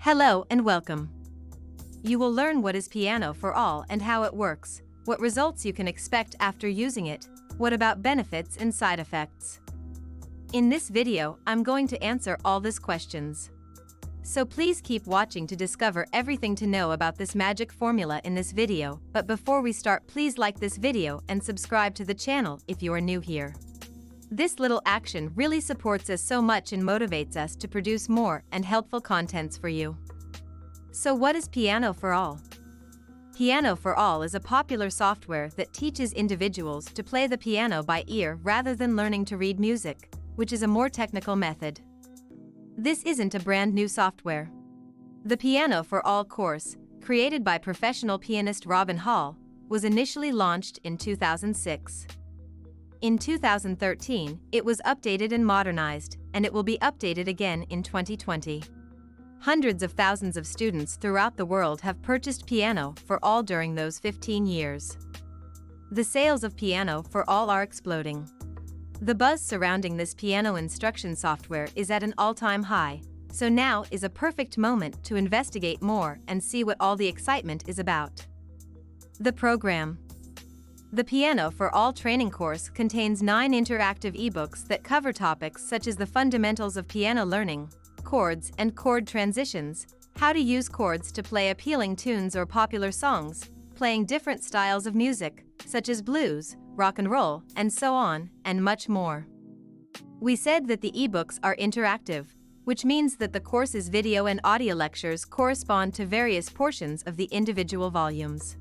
Hello and welcome. You will learn what is PianoForAll and how it works, what results you can expect after using it, what about benefits and side effects. In this video, I'm going to answer all these questions. So please keep watching to discover everything to know about this magic formula in this video, but before we start, please like this video and subscribe to the channel if you are new here. This little action really supports us so much and motivates us to produce more and helpful contents for you. So what is PianoForAll? PianoForAll is a popular software that teaches individuals to play the piano by ear rather than learning to read music, which is a more technical method. This isn't a brand new software. The PianoForAll course, created by professional pianist Robin Hall, was initially launched in 2006. In 2013, it was updated and modernized, and it will be updated again in 2020. Hundreds of thousands of students throughout the world have purchased PianoForAll during those 15 years. The sales of PianoForAll are exploding. The buzz surrounding this piano instruction software is at an all-time high, so now is a perfect moment to investigate more and see what all the excitement is about. The program. The PianoForAll training course contains 9 interactive ebooks that cover topics such as the fundamentals of piano learning, chords and chord transitions, how to use chords to play appealing tunes or popular songs, playing different styles of music, such as blues, rock and roll, and so on, and much more. We said that the ebooks are interactive, which means that the course's video and audio lectures correspond to various portions of the individual volumes.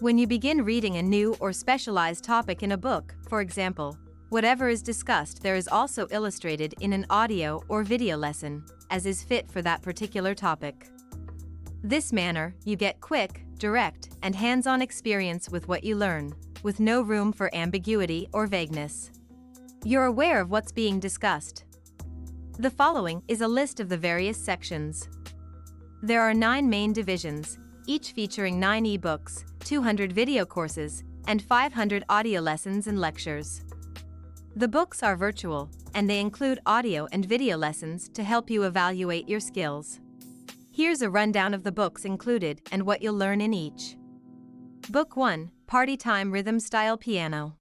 When you begin reading a new or specialized topic in a book, for example, whatever is discussed there is also illustrated in an audio or video lesson, as is fit for that particular topic. This manner, you get quick, direct, and hands-on experience with what you learn, with no room for ambiguity or vagueness. You're aware of what's being discussed. The following is a list of the various sections. There are 9 main divisions, each featuring 9 ebooks, 200 video courses, and 500 audio lessons and lectures. The books are virtual, and they include audio and video lessons to help you evaluate your skills. Here's a rundown of the books included and what you'll learn in each. Book 1, Party Time Rhythm Style Piano.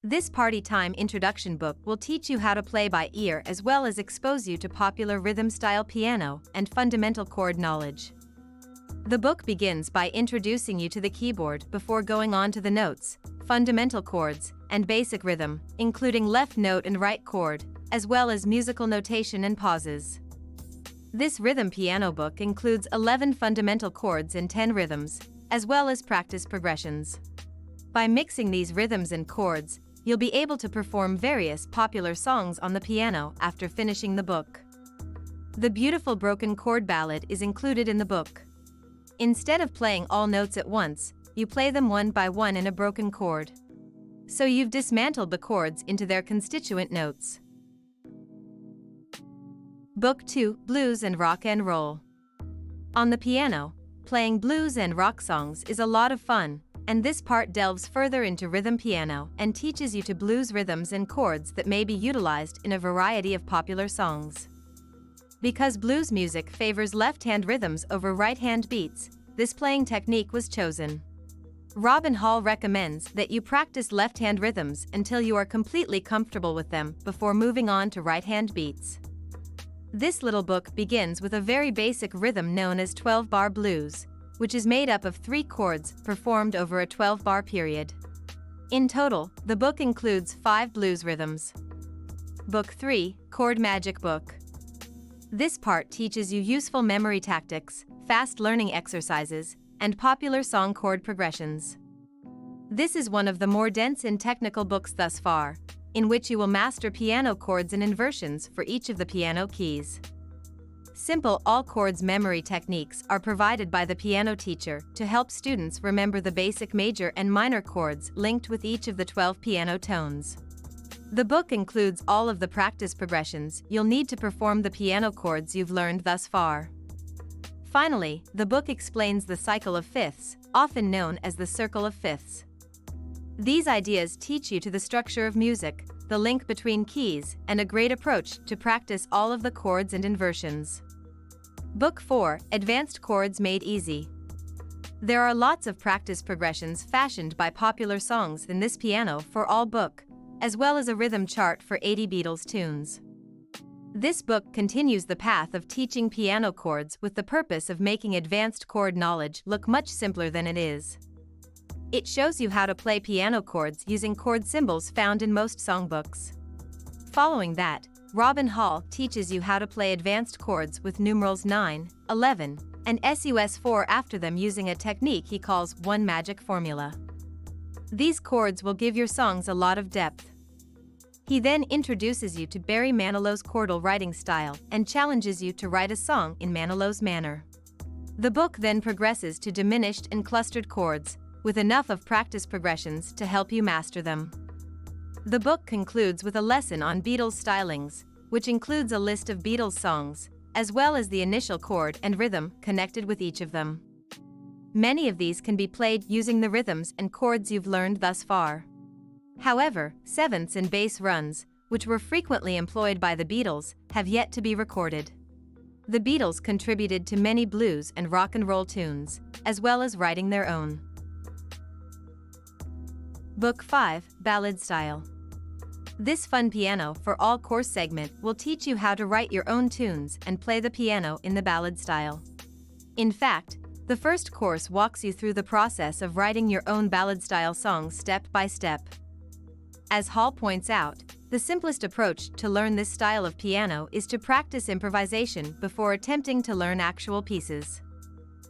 This Party Time introduction book will teach you how to play by ear as well as expose you to popular rhythm style piano and fundamental chord knowledge. The book begins by introducing you to the keyboard before going on to the notes, fundamental chords, and basic rhythm, including left note and right chord, as well as musical notation and pauses. This rhythm piano book includes 11 fundamental chords and 10 rhythms, as well as practice progressions. By mixing these rhythms and chords, you'll be able to perform various popular songs on the piano after finishing the book. The beautiful broken chord ballad is included in the book. Instead of playing all notes at once, you play them one by one in a broken chord. So you've dismantled the chords into their constituent notes. Book 2, Blues and Rock and Roll. On the piano, playing blues and rock songs is a lot of fun, and this part delves further into rhythm piano and teaches you to blues rhythms and chords that may be utilized in a variety of popular songs. Because blues music favors left-hand rhythms over right-hand beats, this playing technique was chosen. Robin Hall recommends that you practice left-hand rhythms until you are completely comfortable with them before moving on to right-hand beats. This little book begins with a very basic rhythm known as 12-bar blues, which is made up of 3 chords performed over a 12-bar period. In total, the book includes 5 blues rhythms. Book 3, Chord Magic Book. This part teaches you useful memory tactics, fast learning exercises, and popular song chord progressions. This is one of the more dense and technical books thus far, in which you will master piano chords and inversions for each of the piano keys. Simple all chords memory techniques are provided by the piano teacher to help students remember the basic major and minor chords linked with each of the 12 piano tones. The book includes all of the practice progressions you'll need to perform the piano chords you've learned thus far. Finally, the book explains the cycle of fifths, often known as the circle of fifths. These ideas teach you to the structure of music, the link between keys, and a great approach to practice all of the chords and inversions. Book 4, Advanced Chords Made Easy. There are lots of practice progressions fashioned by popular songs in this Piano for All book, as well as a rhythm chart for 80 Beatles tunes. This book continues the path of teaching piano chords with the purpose of making advanced chord knowledge look much simpler than it is. It shows you how to play piano chords using chord symbols found in most songbooks. Following that, Robin Hall teaches you how to play advanced chords with numerals 9, 11, and sus4 after them using a technique he calls one magic formula. These chords will give your songs a lot of depth. He then introduces you to Barry Manilow's chordal writing style and challenges you to write a song in Manilow's manner. The book then progresses to diminished and clustered chords, with enough of practice progressions to help you master them. The book concludes with a lesson on Beatles stylings, which includes a list of Beatles songs, as well as the initial chord and rhythm connected with each of them. Many of these can be played using the rhythms and chords you've learned thus far. However, sevenths and bass runs, which were frequently employed by the Beatles, have yet to be recorded. The Beatles contributed to many blues and rock and roll tunes, as well as writing their own. Book 5, Ballad Style. This fun Piano for All course segment will teach you how to write your own tunes and play the piano in the ballad style. In fact, the first course walks you through the process of writing your own ballad-style songs step by step. As Hall points out, the simplest approach to learn this style of piano is to practice improvisation before attempting to learn actual pieces.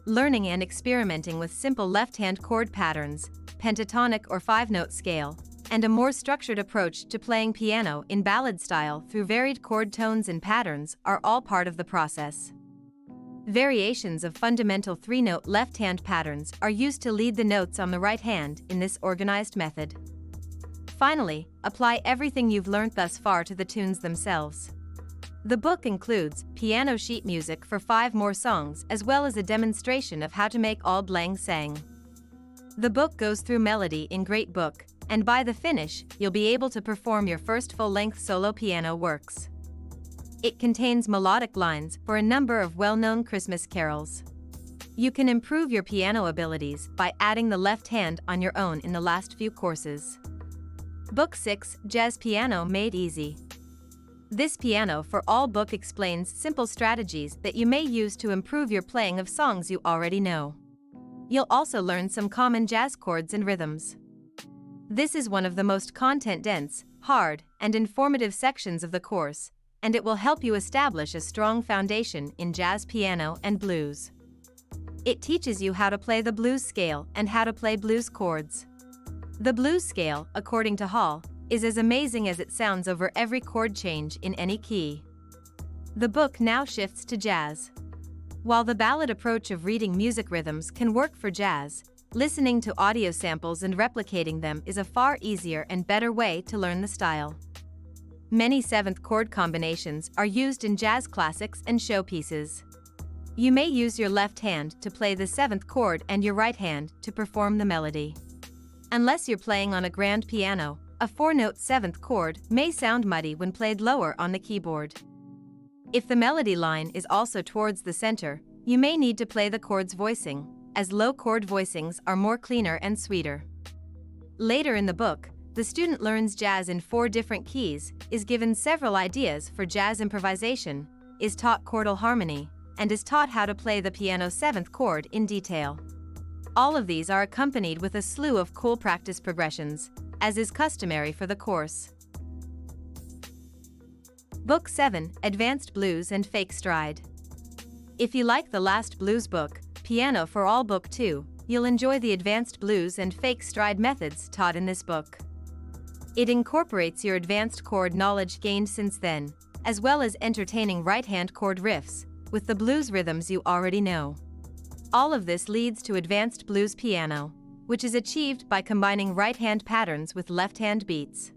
Learning and experimenting with simple left-hand chord patterns, pentatonic or five-note scale, and a more structured approach to playing piano in ballad style through varied chord tones and patterns are all part of the process. Variations of fundamental three-note left-hand patterns are used to lead the notes on the right hand in this organized method. Finally, apply everything you've learned thus far to the tunes themselves. The book includes piano sheet music for 5 more songs as well as a demonstration of how to make Auld Lang Syne. The book goes through melody in great book, and by the finish, you'll be able to perform your first full-length solo piano works. It contains melodic lines for a number of well-known Christmas carols. You can improve your piano abilities by adding the left hand on your own in the last few courses. Book 6, Jazz Piano Made Easy. This Piano for All book explains simple strategies that you may use to improve your playing of songs you already know. You'll also learn some common jazz chords and rhythms. This is one of the most content-dense, hard, and informative sections of the course, and it will help you establish a strong foundation in jazz piano and blues. It teaches you how to play the blues scale and how to play blues chords. The blues scale, according to Hall, is as amazing as it sounds over every chord change in any key. The book now shifts to jazz. While the ballad approach of reading music rhythms can work for jazz, listening to audio samples and replicating them is a far easier and better way to learn the style. Many seventh chord combinations are used in jazz classics and showpieces. You may use your left hand to play the 7th chord and your right hand to perform the melody. Unless you're playing on a grand piano, a 4-note 7th chord may sound muddy when played lower on the keyboard. If the melody line is also towards the center, you may need to play the chord's voicing, as low chord voicings are more cleaner and sweeter. Later in the book, the student learns jazz in 4 different keys, is given several ideas for jazz improvisation, is taught chordal harmony, and is taught how to play the piano 7th chord in detail. All of these are accompanied with a slew of cool practice progressions, as is customary for the course. Book 7, Advanced Blues and Fake Stride. If you like the last blues book, Piano for All Book 2, you'll enjoy the advanced blues and fake stride methods taught in this book. It incorporates your advanced chord knowledge gained since then, as well as entertaining right-hand chord riffs, with the blues rhythms you already know. All of this leads to advanced blues piano, which is achieved by combining right-hand patterns with left-hand beats.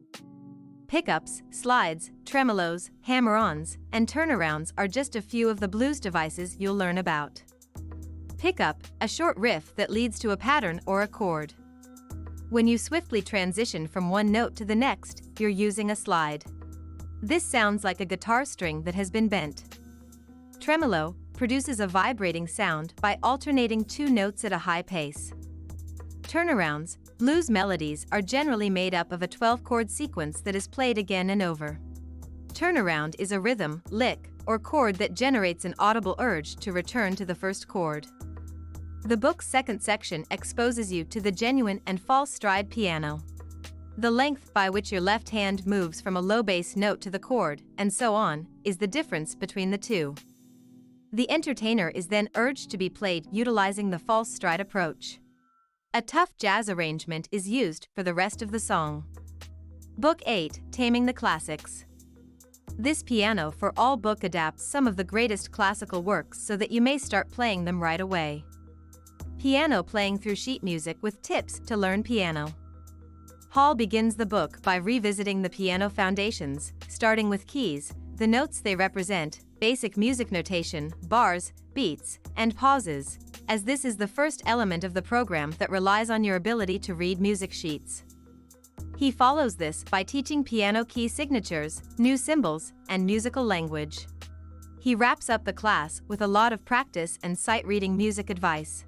Pickups, slides, tremolos, hammer-ons, and turnarounds are just a few of the blues devices you'll learn about. Pickup, a short riff that leads to a pattern or a chord. When you swiftly transition from one note to the next, you're using a slide. This sounds like a guitar string that has been bent. Tremolo, produces a vibrating sound by alternating two notes at a high pace. Turnarounds, blues melodies, are generally made up of a 12-chord sequence that is played again and over. Turnaround is a rhythm, lick, or chord that generates an audible urge to return to the first chord. The book's second section exposes you to the genuine and false stride piano. The length by which your left hand moves from a low bass note to the chord, and so on, is the difference between the two. The entertainer is then urged to be played utilizing the false stride approach. A tough jazz arrangement is used for the rest of the song. Book 8, Taming the Classics. This Piano for All book adapts some of the greatest classical works so that you may start playing them right away. Piano playing through sheet music with tips to learn piano. Hall begins the book by revisiting the piano foundations, starting with keys, the notes they represent, basic music notation, bars, beats, and pauses, as this is the first element of the program that relies on your ability to read music sheets. He follows this by teaching piano key signatures, new symbols, and musical language. He wraps up the class with a lot of practice and sight-reading music advice.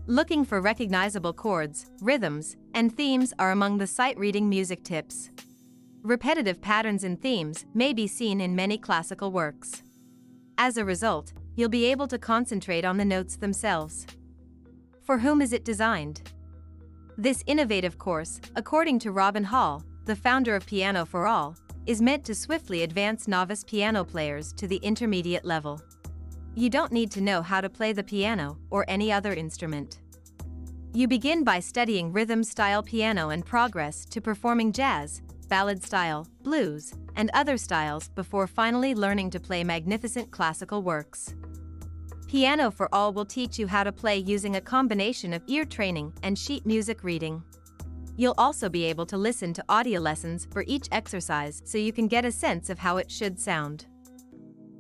Looking for recognizable chords, rhythms, and themes are among the sight-reading music tips. Repetitive patterns and themes may be seen in many classical works. As a result, you'll be able to concentrate on the notes themselves. For whom is it designed? This innovative course, according to Robin Hall, the founder of PianoForAll, is meant to swiftly advance novice piano players to the intermediate level. You don't need to know how to play the piano or any other instrument. You begin by studying rhythm-style piano and progress to performing jazz, ballad-style, blues, and other styles before finally learning to play magnificent classical works. PianoForAll will teach you how to play using a combination of ear training and sheet music reading. You'll also be able to listen to audio lessons for each exercise so you can get a sense of how it should sound.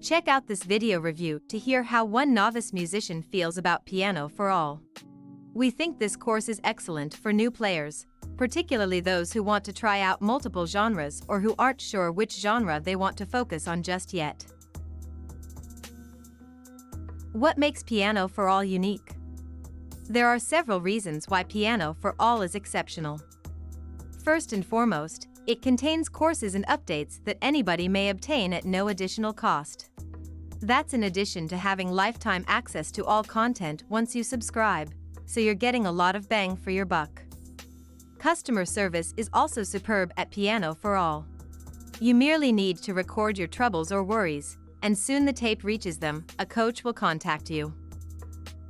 Check out this video review to hear how one novice musician feels about PianoForAll. We think this course is excellent for new players, particularly those who want to try out multiple genres or who aren't sure which genre they want to focus on just yet. What makes PianoForAll unique? There are several reasons why PianoForAll is exceptional. First and foremost, it contains courses and updates that anybody may obtain at no additional cost. That's in addition to having lifetime access to all content once you subscribe, so you're getting a lot of bang for your buck. Customer service is also superb at PianoForAll. You merely need to record your troubles or worries, and soon the tape reaches them, a coach will contact you.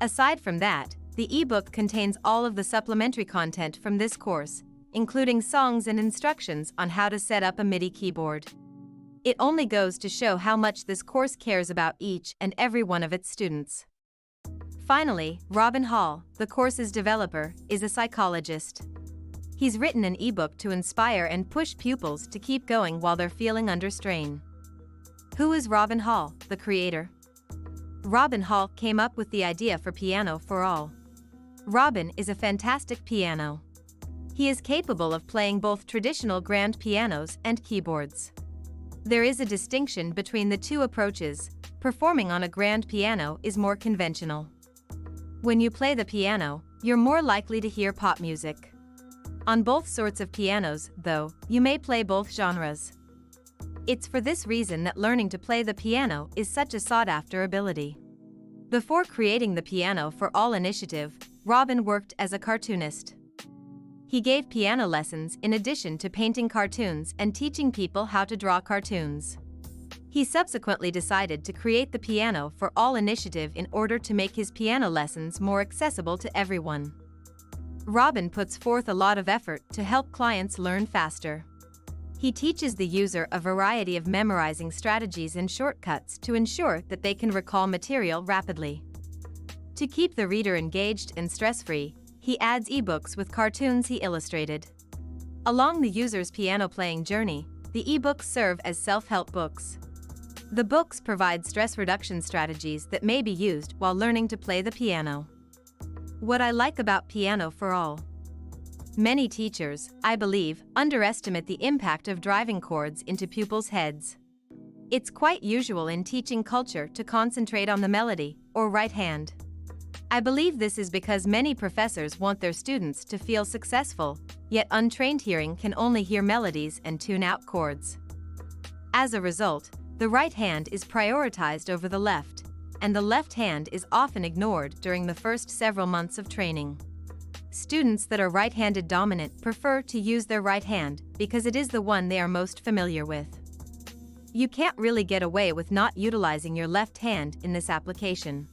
Aside from that, the ebook contains all of the supplementary content from this course, including songs and instructions on how to set up a MIDI keyboard. It only goes to show how much this course cares about each and every one of its students. Finally, Robin Hall, the course's developer, is a psychologist. He's written an ebook to inspire and push pupils to keep going while they're feeling under strain. Who is Robin Hall, the creator? Robin Hall came up with the idea for PianoForAll. Robin is a fantastic piano. He is capable of playing both traditional grand pianos and keyboards. There is a distinction between the two approaches. Performing on a grand piano is more conventional. When you play the piano, you're more likely to hear pop music. On both sorts of pianos, though, you may play both genres. It's for this reason that learning to play the piano is such a sought-after ability. Before creating the PianoForAll initiative, Robin worked as a cartoonist. He gave piano lessons in addition to painting cartoons and teaching people how to draw cartoons. He subsequently decided to create the PianoForAll initiative in order to make his piano lessons more accessible to everyone. Robin puts forth a lot of effort to help clients learn faster. He teaches the user a variety of memorizing strategies and shortcuts to ensure that they can recall material rapidly. To keep the reader engaged and stress-free, he adds ebooks with cartoons he illustrated. Along the user's piano playing journey, the ebooks serve as self-help books. The books provide stress reduction strategies that may be used while learning to play the piano. What I like about PianoForAll. Many teachers, I believe, underestimate the impact of driving chords into pupils' heads. It's quite usual in teaching culture to concentrate on the melody, or right hand. I believe this is because many professors want their students to feel successful, yet untrained hearing can only hear melodies and tune out chords. As a result, the right hand is prioritized over the left, and the left hand is often ignored during the first several months of training. Students that are right-handed dominant prefer to use their right hand because it is the one they are most familiar with. You can't really get away with not utilizing your left hand in this application.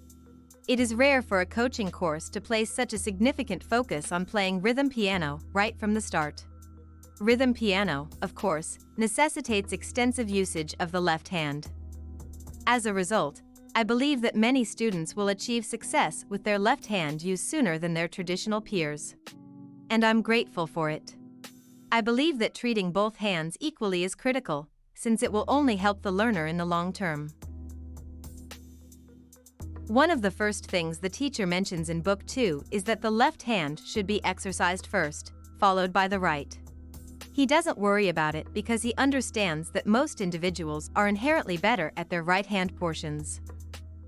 It is rare for a coaching course to place such a significant focus on playing rhythm piano right from the start. Rhythm piano, of course, necessitates extensive usage of the left hand. As a result, I believe that many students will achieve success with their left hand used sooner than their traditional peers. And I'm grateful for it. I believe that treating both hands equally is critical, since it will only help the learner in the long term. One of the first things the teacher mentions in Book 2 is that the left hand should be exercised first, followed by the right. He doesn't worry about it because he understands that most individuals are inherently better at their right hand portions.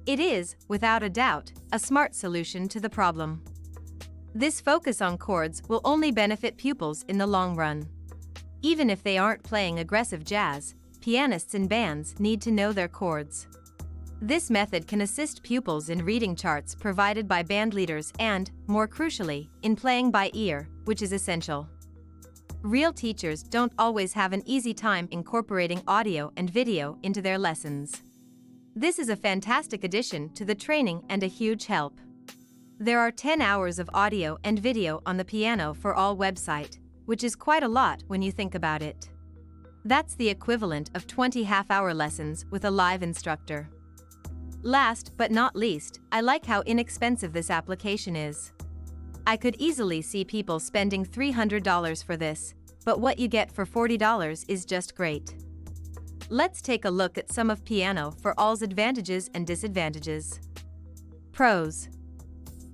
It is, without a doubt, a smart solution to the problem. This focus on chords will only benefit pupils in the long run. Even if they aren't playing aggressive jazz, pianists in bands need to know their chords. This method can assist pupils in reading charts provided by bandleaders and, more crucially, in playing by ear, which is essential. Real teachers don't always have an easy time incorporating audio and video into their lessons. This is a fantastic addition to the training and a huge help. There are 10 hours of audio and video on the PianoForAll website, which is quite a lot when you think about it. That's the equivalent of 20 half-hour lessons with a live instructor. Last but not least, I like how inexpensive this application is. I could easily see people spending $300 for this, but what you get for $40 is just great. Let's take a look at some of PianoForAll's advantages and disadvantages. Pros.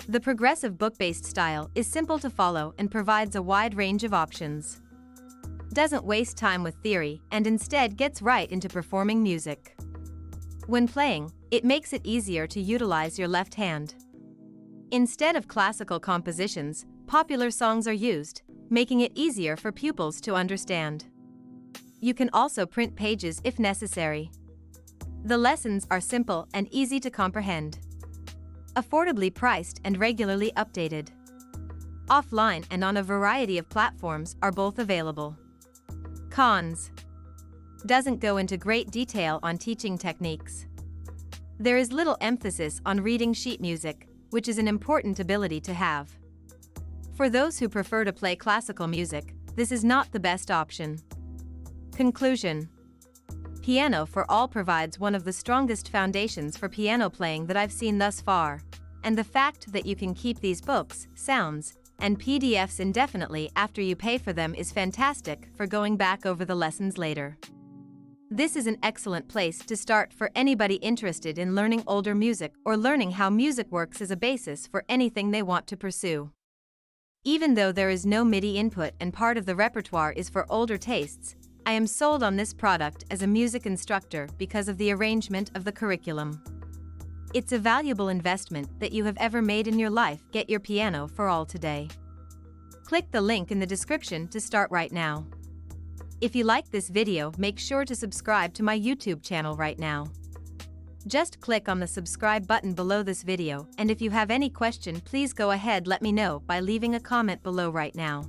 The progressive book-based style is simple to follow and provides a wide range of options. Doesn't waste time with theory and instead gets right into performing music. When playing, it makes it easier to utilize your left hand. Instead of classical compositions, popular songs are used, making it easier for pupils to understand. You can also print pages if necessary. The lessons are simple and easy to comprehend. Affordably priced and regularly updated. Offline and on a variety of platforms are both available. Cons. Doesn't go into great detail on teaching techniques. There is little emphasis on reading sheet music, which is an important ability to have. For those who prefer to play classical music, this is not the best option. Conclusion. PianoForAll provides one of the strongest foundations for piano playing that I've seen thus far, and the fact that you can keep these books, sounds, and PDFs indefinitely after you pay for them is fantastic for going back over the lessons later. This is an excellent place to start for anybody interested in learning older music or learning how music works as a basis for anything they want to pursue. Even though there is no MIDI input and part of the repertoire is for older tastes, I am sold on this product as a music instructor because of the arrangement of the curriculum. It's a valuable investment that you have ever made in your life. Get your PianoForAll today. Click the link in the description to start right now. If you like this video, make sure to subscribe to my YouTube channel right now. Just click on the subscribe button below this video, and if you have any question, please go ahead, let me know by leaving a comment below right now.